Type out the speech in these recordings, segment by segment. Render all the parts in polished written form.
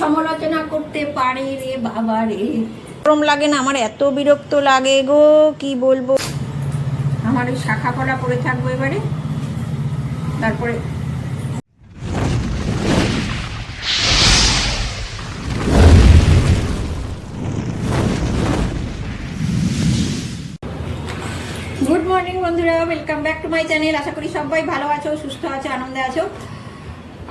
সমালোচনা করতে পারে রে বাবা রে। গরম লাগে না, আমার এত বিরক্ত লাগে গো, কি বলবো। আমার ওই শাখা পড়া পরে থাকবো এবারে, তারপরে গুড মর্নিং বন্ধুরা, welcome back to my channel. আশা করি সবাই ভালো আছো, সুস্থ আছো, আনন্দে আছো।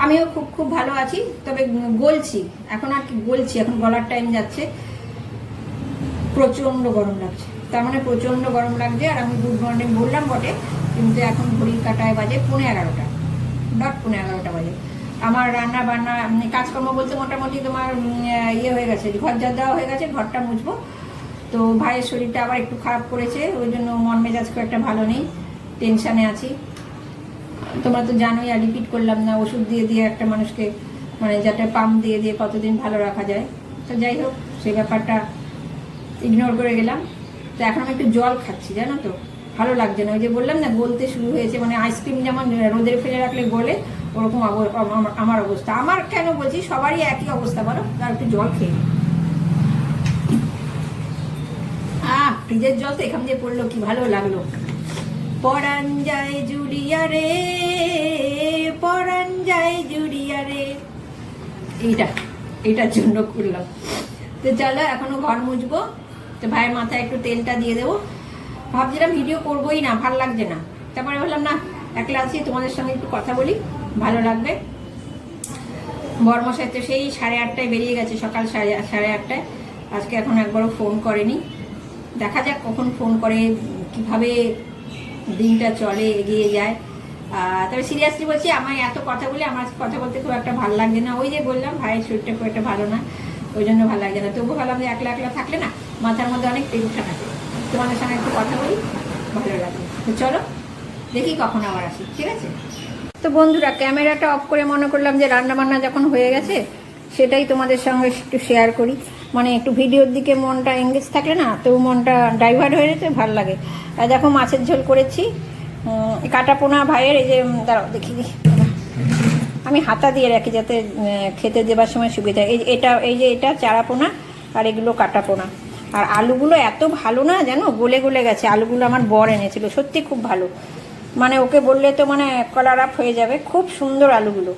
আমিও খুব খুব ভালো আছি। তবে গলছি এখন, আর কি গলছি এখন, গলার টাইম যাচ্ছে। প্রচন্ড গরম লাগছে, তার মানে প্রচন্ড গরম লাগছে। আর আমি গুড মর্নিং বললাম বটে, কিন্তু এখন ঘড়ির কাটায় বাজে 11:30, ডট 11:30 বাজে। আমার রান্না বান্না কাজকর্ম বলতে মোটামুটি তোমার ইয়ে হয়ে গেছে, ঘর যা দেওয়া হয়ে গেছে, ঘরটা মুছবো। তো ভাইয়ের শরীরটা আবার একটু খারাপ করেছে, ওই জন্য মন মেজাজ খুব একটা ভালো নেই, টেনশানে আছি। তোমরা তো জানোই, আর রিপিট করলাম না, ওষুধ দিয়ে দিয়ে একটা মানুষকে মানে যাতে পাম্প দিয়ে দিয়ে কতদিন ভালো রাখা যায়। তো যাই হোক, সেই ব্যাপারটা ইগনোর করে গেলাম। তো এখন আমি একটু জল খাচ্ছি, জানো তো, ভালো লাগছে না। ওই যে বললাম না, গলতে শুরু হয়েছে, মানে আইসক্রিম যেমন রোদে ফেলে রাখলে গলে, ওরকম আমার অবস্থা। আমার কেন বলছি, সবারই একই অবস্থা বলো। তার একটু জল খেয়ে ফ্রিজের জল তো এখান দিয়ে পড়লো, কি ভালো লাগলো। পরান যায় জুড়িয়া রে, পরান যায় জুড়িয়া রে, এইটার জন্য করলাম। তো চলো, এখনো ঘর মুছবো। তো ভাইয়ের মাথায় একটু তেলটা দিয়ে দেবো। ভাবছিলাম ভিডিও করবোই না, ভালো লাগছে না। তারপরে বললাম না, একলা আছি, তোমাদের সঙ্গে একটু কথা বলি, ভালো লাগবে। বর্মশাই তো সেই 8:30 বেরিয়ে গেছে, সকাল 8:30। আজকে এখন একবারও ফোন করেনি। দেখা যাক কখন ফোন করে, কিভাবে দিনটা চলে, এগিয়ে যায়। তবে সিরিয়াসলি বলছি, আমার এত কথা বলে আমার কথা বলতে খুব একটা ভালো লাগছে না। ওই যে বললাম, ভাইয়ের শরীরটা খুব একটা ভালো না, ওই জন্য ভালো লাগছে না। তবু ভাবলাম যে একলা একলা থাকলে না, মাথার মধ্যে অনেক টেনশন আছে, তোমাদের সঙ্গে একটু কথা বলি, ভালো লাগে। তো চলো দেখি কখন আবার আসি, ঠিক আছে? তো বন্ধুরা, ক্যামেরাটা অফ করে মনে করলাম যে রান্নাবান্না যখন হয়ে গেছে, সেটাই তোমাদের সঙ্গে একটু শেয়ার করি। মানে একটু ভিডিওর দিকে মনটা এঙ্গেজ থাকলে না, তো মনটা ডাইভার্ট হয়ে যেতে ভালো লাগে। দেখো, মাছের ঝোল করেছি, কাটা পোনা ভাইয়ের। এই যে দাঁড়াও দেখি, আমি হাতা দিয়ে রাখি যাতে খেতে দেবার সময় সুবিধা। এটা চারা পোনা, আর এগুলো কাটা পোনা। আর আলুগুলো এত ভালো না জানো, গলে গলে গেছে। আলুগুলো আমার বর এনেছিল, সত্যি খুব ভালো। মানে ওকে বললে তো মানে কালার আপ হয়ে যাবে, খুব সুন্দর আলুগুলো।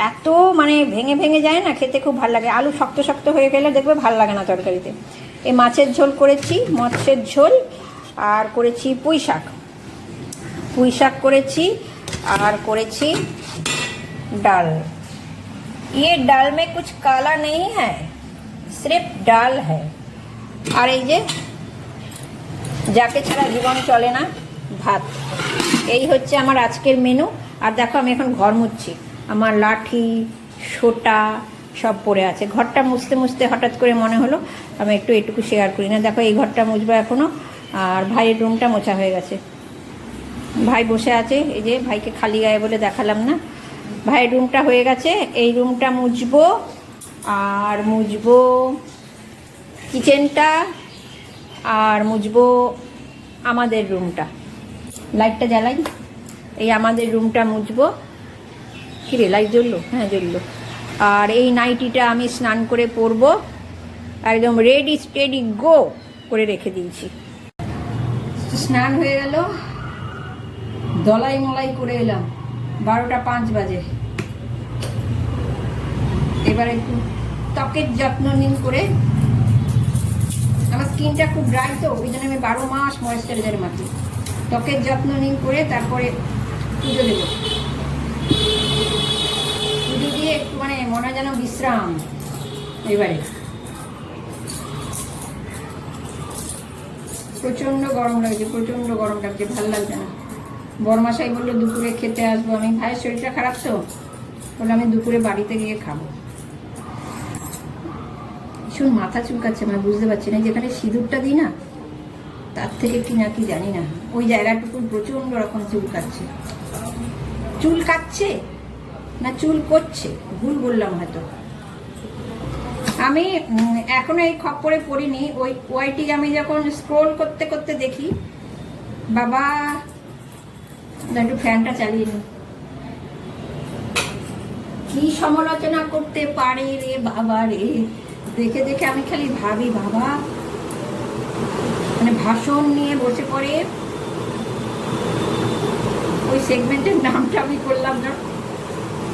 এত মানে ভেঙে ভেঙে যায় না, খেতে খুব ভালো লাগে। আলু শক্ত শক্ত হয়ে গেলে দেখবে ভালো লাগে না তরকারিতে। এই মাছের ঝোল করেছি, মৎস্যের ঝোল, আর করেছি পুঁই শাক করেছি, আর করেছি ডাল। ये ডাল में कुछ काला नहीं है, सिर्फ ডাল है। আর এই যে যাকে ছাড়া জীবন চলে না, ভাত। এই হচ্ছে আমার আজকের মেনু। আর দেখো, আমি এখন ঘর মুছছি। আমার লাঠি সোটা সব পড়ে আছে। ঘরটা মুছতে মুছতে হঠাৎ করে মনে হলো আমি একটু এটুকু শেয়ার করি না। দেখো, এই ঘরটা মুছবো এখনও। আর ভাইয়ের রুমটা মোছা হয়ে গেছে, ভাই বসে আছে। এই যে ভাইকে খালি গায়ে বলে দেখালাম না। ভাইয়ের রুমটা হয়ে গেছে, এই রুমটা মুছবো। আর মুছবো কিচেনটা, আর মুছবো আমাদের রুমটা। লাইটটা জ্বালাই, এই আমাদের রুমটা মুছবো। কিরে, লাইট জ্বললো? হ্যাঁ জ্বললো। আর এই নাইটিটা আমি স্নান করে পরবো, একদম রেডি স্টেডি গো করে রেখে দিয়েছি। স্নান হয়ে গেল, দলাই মলাই করে এলাম, 12:05 বাজে। এবার একটু ত্বকের যত্ন নিন করে। আমার স্কিনটা খুব ড্রাই, তো ওই জন্য আমি 12 মাস ময়েশ্চারাইজার মাখি। ত্বকের যত্ন নিন করে তারপরে পুজো দেবো। পুজো দিয়ে একটু মানে মনে যেন বিশ্রাম। এবারে প্রচণ্ড গরম লাগছে, ভালো লাগছে না। বরমাশাই বললো দুপুরে খেতে আসবো। আমি ভাইয়ের শরীরটা খারাপ, তো বললো আমি দুপুরে বাড়িতে গিয়ে খাবো। ভীষণ মাথা চুলকাচ্ছে, মানে বুঝতে পারছি না। যেখানে সিঁদুরটা দিই না, তার থেকে কি না কি জানি না, ওই জায়গাটুকু প্রচণ্ড রকম চুলকাচ্ছে না চুল করছে, ভুল বললাম হয়তো। আমি এখনো এই খপ্পরে পড়িনি। ওই ওয়াইটি আমি যখন স্ক্রোল করতে করতে দেখি, বাবা একটু ফ্যানটা চালিয়ে নিই। কি সমালোচনা করতে পারে রে বাবা রে। দেখে দেখে আমি খালি ভাবি বাবা, মানে ভাষণ নিয়ে বসে পড়ে। ওই সেগমেন্টের নামটা আমি করলাম না।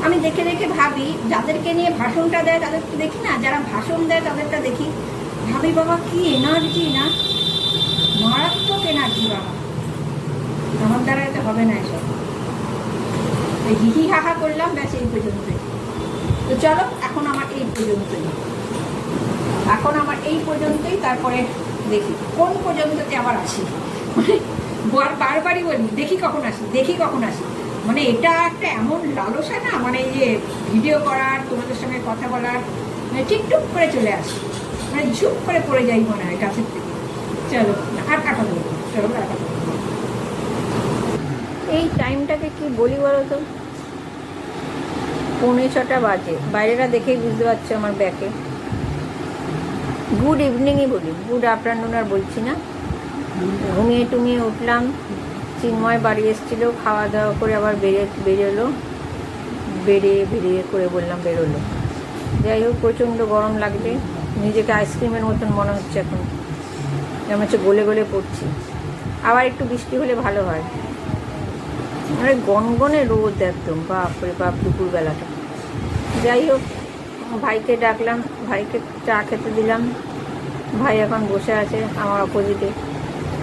আমি দেখে দেখে ভাবি, যাদেরকে নিয়ে ভাষণটা দেয় তাদেরকে দেখি না, যারা ভাষণ দেয় তাদেরটা দেখি, ভাবি বাবা কি এনার্জি না, মারাত্মক এনার্জি বাবা। আমার দ্বারা তো হবে না এসব। হিহি হাহা করলাম, ব্যাস এই পর্যন্তই। তো চলো এখন আমার এই পর্যন্তই, তারপরে দেখি কোন পর্যন্ততে আবার আসি। মানে বারবারই বলি দেখি কখন আসি। মানে এটা একটা এমন লালসা না, মানে এই যে ভিডিও করার, তোমাদের সঙ্গে কথা বলার, মানে টিকটুক করে চলে আসি, মানে ঝুপ করে পড়ে যাই মনে হয় গাছের থেকে। চলো আর কাটা দেবো, চলো আর কাটা। এই টাইমটাকে কি বলি বলো তো, 5:45 বাজে। বাইরেটা দেখেই বুঝতে পারছো আমার ব্যাকে। গুড ইভিনিংই বলি, গুড আফটারনুন আর বলছি না। ঘুমিয়ে টুমিয়ে উঠলাম, চিন্ময় বাড়ি এসেছিল, খাওয়া দাওয়া করে আবার বেরোলো, বেরিয়ে করে বললাম বেরোলো। যাই হোক, প্রচণ্ড গরম লাগবে, নিজেকে আইসক্রিমের মতন মনে হচ্ছে এখন, যেমন হচ্ছে গলে গলে পড়ছি। আবার একটু বৃষ্টি হলে ভালো হয়। মানে গনগনে রোদ একদম, বাপরে বাপ দুপুরবেলাটা। যাই হোক, ভাইকে ডাকলাম, ভাইকে চা খেতে দিলাম। ভাই এখন বসে আছে আমার অপোজিটে।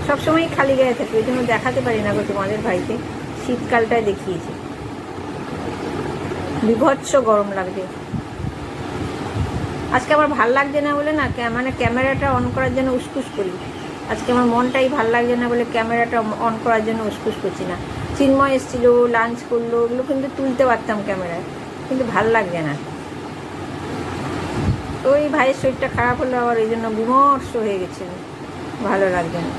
সবসময় খালি গায়ে থাকে, ওই জন্য দেখাতে পারি না গো তোমাদের ভাইকে। শীতকালটায় দেখিয়েছি, বিভৎস গরম লাগছে। আজকে আমার ভাল লাগছে না বলে না, মানে ক্যামেরাটা অন করার জন্য উসকুস করি। আজকে আমার মনটাই ভাল লাগছে না বলে ক্যামেরাটা অন করার জন্য উসকুস করছি না। চিন্ময় এসেছিলো, লাঞ্চ করলো, ওগুলো কিন্তু তুলতে পারতাম ক্যামেরায়, কিন্তু ভাল লাগছে না। ওই ভাইয়ের শরীরটা খারাপ হলো আবার, ওই জন্য বিমর্ষ হয়ে গেছিল, ভালো লাগছে না।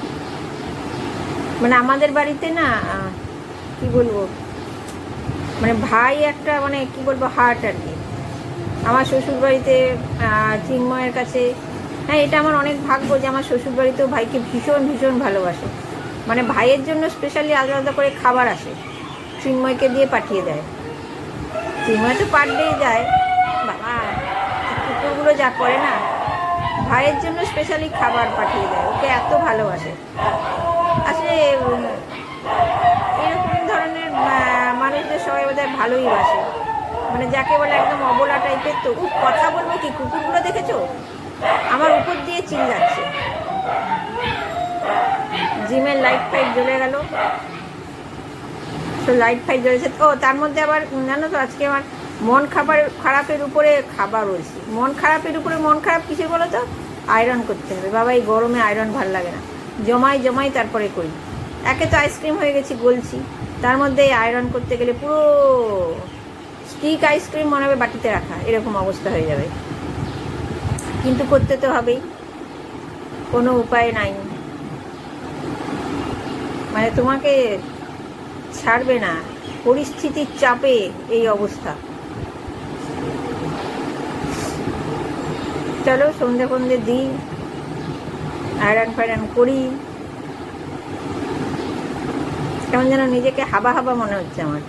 মানে আমাদের বাড়িতে না, কি বলবো, মানে ভাই একটা, মানে কি বলবো, হার্ট আর কি। আমার শ্বশুরবাড়িতে চিন্ময়ের কাছে, হ্যাঁ এটা আমার অনেক ভাগ্য যে আমার শ্বশুরবাড়িতেও ভাইকে ভীষণ ভীষণ ভালোবাসে। মানে ভাইয়ের জন্য স্পেশালি আলাদা করে খাবার আসে, চিন্ময়কে দিয়ে পাঠিয়ে দেয়। চিন্ময় তো পার ডে যায়, বাবা কুকুরগুলো যা করে না, ভাইয়ের জন্য স্পেশালি খাবার পাঠিয়ে দেয়, ওকে এত ভালোবাসে। আসলে এরকম ধরনের মানুষদের সবাই বোধহয় ভালোই বাসে, মানে যাকে বলে একদম অবলা টাইপের। তো কথা বলবো কি, কুকুরগুলো দেখেছো আমার উপর দিয়ে চিল্লাচ্ছে। জিমের লাইট ফাইট জ্বলে গেল, তো লাইট ফাইট জ্বলেছে। ও তার মধ্যে আবার জানো তো, আজকে আমার মন খারাপের উপরে খাবার রয়েছে। মন খারাপ কিসে বলো তো, আয়রন করতে হবে বাবা। এই গরমে আয়রন ভাল লাগে না, জমাই তারপরে করি। একে তো আইসক্রিম হয়ে গেছি, গলছি, তার মধ্যে আয়রন করতে গেলে পুরো স্টিক আইসক্রিম মনে হবে বাটিতে রাখা, এরকম অবস্থা হয়ে যাবে। কিন্তু করতে তো হবেই, কোনো উপায় নাই। মানে তোমাকে ছাড়বে না, পরিস্থিতির চাপে এই অবস্থা। চলো সন্ধে দিই, আয়রন ফায়রন করি। কেমন যেন নিজেকে হাবা মনে হচ্ছে আমার,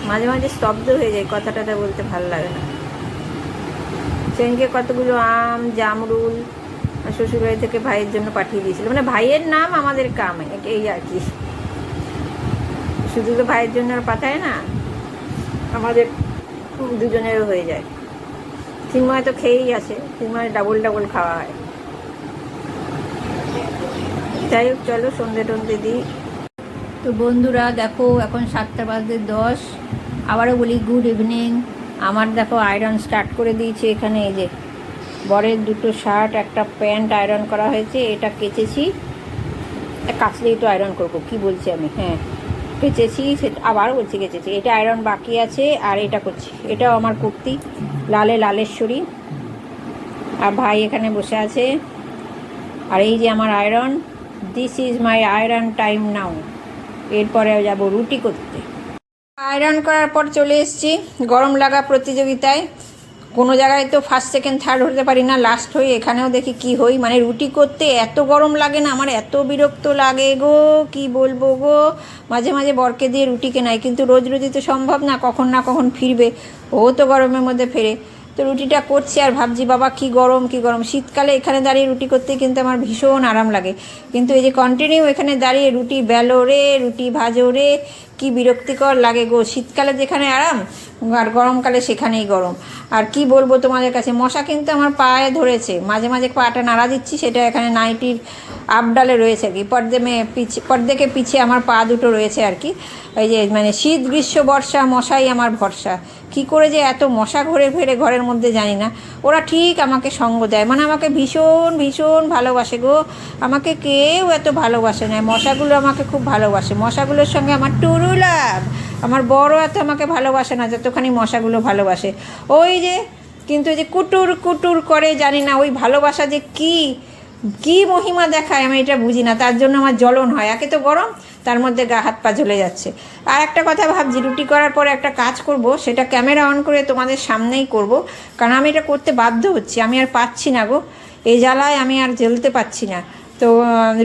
মাঝে মাঝে স্তব্ধ হয়ে যায়, কথাটা বলতে ভালো লাগে না। সেদিনকে কতগুলো আম জামরুল শ্বশুরবাড়ি থেকে ভাইয়ের জন্য পাঠিয়ে দিয়েছিল। মানে ভাইয়ের নাম আমাদের কাম, এই আর কি। শুধু তো ভাইয়ের জন্য আর পাঠায় না, আমাদের দুজনেরও হয়ে যায়। চিন্ময় তো খেয়েই আসে, চিন্ময় ডাবল খাওয়া হয়। যাই হোক, চলো সন্ধে দিই। তো বন্ধুরা দেখো, এখন 7:10। আবারও বলি গুড ইভিনিং। আমার দেখো আয়রন স্টার্ট করে দিয়েছি এখানে। এই যে বরের 2টো শার্ট, একটা প্যান্ট আয়রন করা হয়েছে। এটা কেচেছি, কাচলেই তো আয়রন করবো, কি বলছি আমি, হ্যাঁ কেচেছি, আবারও বলছি কেচেছি। এটা আয়রন বাকি আছে, আর এটা করছি। এটাও আমার কুর্তি, লালেশ্বরী। আর ভাই এখানে বসে আছে। আর এই যে আমার iron, this is my iron time now. এরপরে যাব রুটি করতে। আয়রন করার পর চলে এসেছি গরম লাগা প্রতিযোগিতায়। কোনো জায়গায় তো ফার্স্ট সেকেন্ড থার্ড হতে পারি না, লাস্ট হই। এখানেও দেখি কি হই, মানে রুটি করতে এত গরম লাগে না, আমার এত বিরক্ত লাগে গো, কি বলবো গো। মাঝে মাঝে বরকে দিয়ে রুটি কেনাই, কিন্তু রোজ রোজই তো সম্ভব না, কখন না কখন ফিরবে, ও তো গরমের মধ্যে ফেরে। তো রুটিটা করছি আর ভাবছি বাবা কি গরম কি গরম। শীতকালে এখানে দাঁড়িয়ে রুটি করতে কিন্তু আমার ভীষণ আরাম লাগে, কিন্তু এই যে কন্টিনিউ এখানে দাঁড়িয়ে রুটি বেলো রে, রুটি ভাজো রে, কি বিরক্তিকর লাগে গো। শীতকালে যেখানে আরাম, আর গরমকালে সেখানেই গরম। আর কি বলবো তোমাদের কাছে, মশা কিন্তু আমার পায়ে ধরেছে, মাঝে মাঝে পাটা নাড়া দিচ্ছি, সেটা এখানে নাইটির আপডালে রয়েছে আর কি, পর্দেকে পিছিয়ে আমার পা দুটো রয়েছে আর কি। এই যে মানে শীত গ্রীষ্ম বর্ষা মশাই আমার ভরসা। কী করে যে এত মশা ঘরে ফেরে ঘরের মধ্যে জানি না, ওরা ঠিক আমাকে সঙ্গ দেয়, মানে আমাকে ভীষণ ভীষণ ভালোবাসে গো। আমাকে কেউ এত ভালোবাসে না, মশাগুলো আমাকে খুব ভালোবাসে। মশাগুলোর সঙ্গে আমার টুরু লাভ। আমার বড় এত আমাকে ভালোবাসে না যতখানি মশাগুলো ভালোবাসে। ওই যে কিন্তু এই যে কুটুর কুটুর করে, জানি না ওই ভালোবাসা যে কী কী মহিমা দেখায় আমি এটা বুঝি না, তার জন্য আমার জ্বলন হয়। একে তো গরম, তার মধ্যে গা হাত পা জ্বলে যাচ্ছে। আর একটা কথা ভাবছি, রুটি করার পরে একটা কাজ করব, সেটা ক্যামেরা অন করে তোমাদের সামনেই করব, কারণ আমি এটা করতে বাধ্য হচ্ছি, আমি আর পাচ্ছি না গো, এই জ্বালায় আমি আর জ্বলতে পাচ্ছি না। তো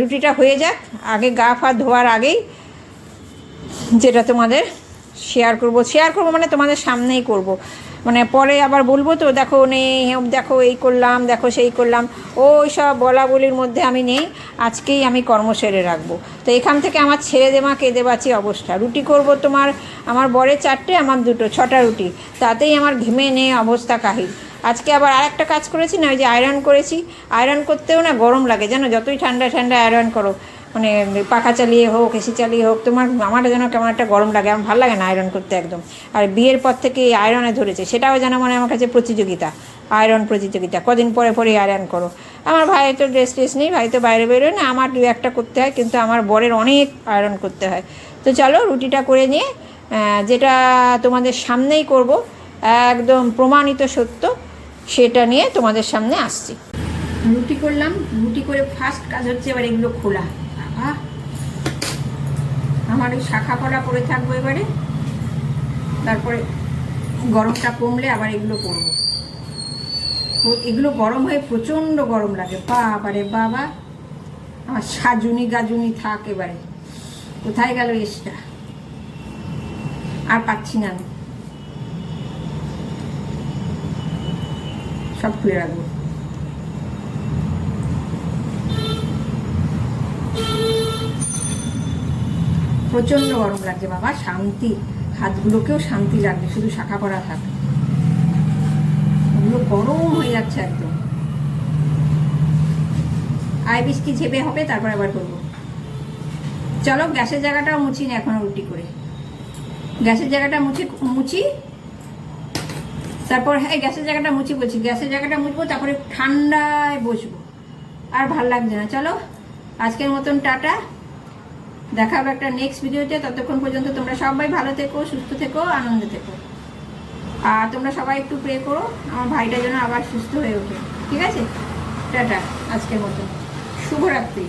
রুটিটা হয়ে যাক, আগে গা ফা ধোয়ার আগেই যেটা তোমাদের শেয়ার করব মানে তোমাদের সামনেই করব, মানে পরে আবার বলবো তো দেখো নেই, দেখো এই করলাম, দেখো সেই করলাম, ওই সব বলা বলির মধ্যে আমি নেই। আজকেই আমি কর্ম সেরে রাখবো। তো এখান থেকে আমার ছেড়ে দেমা কেঁদে বাঁচি অবস্থা। রুটি করব তোমার, আমার বরের 4টে, আমার 2টো, 6টা রুটি, তাতেই আমার ঘেমে নেই অবস্থা কাহিল। আজকে আবার আরেকটা কাজ করেছি না, ওই যে আয়রন করেছি। আয়রন করতেও না গরম লাগে জানো, যতই ঠান্ডা ঠান্ডা আয়রন করো, মানে পাখা চালিয়ে হোক এসি চালিয়ে হোক, আমার যেন কেমন একটা গরম লাগে, আমার ভালো লাগে না আয়রন করতে একদম। আর বিয়ের পর থেকে এই আয়রনে ধরেছে, সেটাও যেন মানে আমার কাছে প্রতিযোগিতা, আয়রন প্রতিযোগিতা, কদিন পরে পরে আয়রন করো। আমার ভাই তো ড্রেস ট্রেস নেই, ভাই তো বাইরে বেরোয় না, আমার 2-1টা করতে হয়, কিন্তু আমার বরের অনেক আয়রন করতে হয়। তো চলো রুটিটা করে নিয়ে, যেটা তোমাদের সামনেই করব, একদম প্রমাণিত সত্য, সেটা নিয়ে তোমাদের সামনে আসছি। রুটি করলাম, রুটি করে ফার্স্ট কাজ হচ্ছে এবার এগুলো খোলা। বাবা, আমার ওই শাখা পলা পরে থাকবো এবারে, তারপরে গরমটা কমলে আবার এগুলো করবো। এগুলো গরম হয়ে প্রচণ্ড গরম লাগে, বাবারে বাবা। আমার সাজুনি গাজুনি থাক এবারে, কোথায় গেল এসটা, আর পাচ্ছি না আমি, সব খুলে রাখবো। প্রচণ্ড গরম লাগছে বাবা, শান্তি, হাতগুলোকেও শান্তি লাগছে, শুধু শাখা পরা থাক, ওগুলো গরম হয়ে যাচ্ছে একদম। আইবিস কি ঝেপে হবে, তারপর আবার করবো। চলো গ্যাসের জায়গাটাও মুছি না এখনো রুটি করে, গ্যাসের জায়গাটা মুছি, তারপর হ্যাঁ গ্যাসের জায়গাটা মুছি বলছি, গ্যাসের জায়গাটা মুছবো, তারপরে ঠান্ডায় বসবো, আর ভাল লাগছে না। চলো আজকের মতন টাটা, দেখা হবে একটা নেক্সট ভিডিওতে। ততক্ষণ পর্যন্ত তোমরা সবাই ভালো থেকো, সুস্থ থেকো, আনন্দে থেকো, আর তোমরা সবাই একটু প্রে করো আমার ভাইটা যেন আবার সুস্থ হয়ে ওঠে। ঠিক আছে, টাটা, আজকের মতো শুভরাত্রি।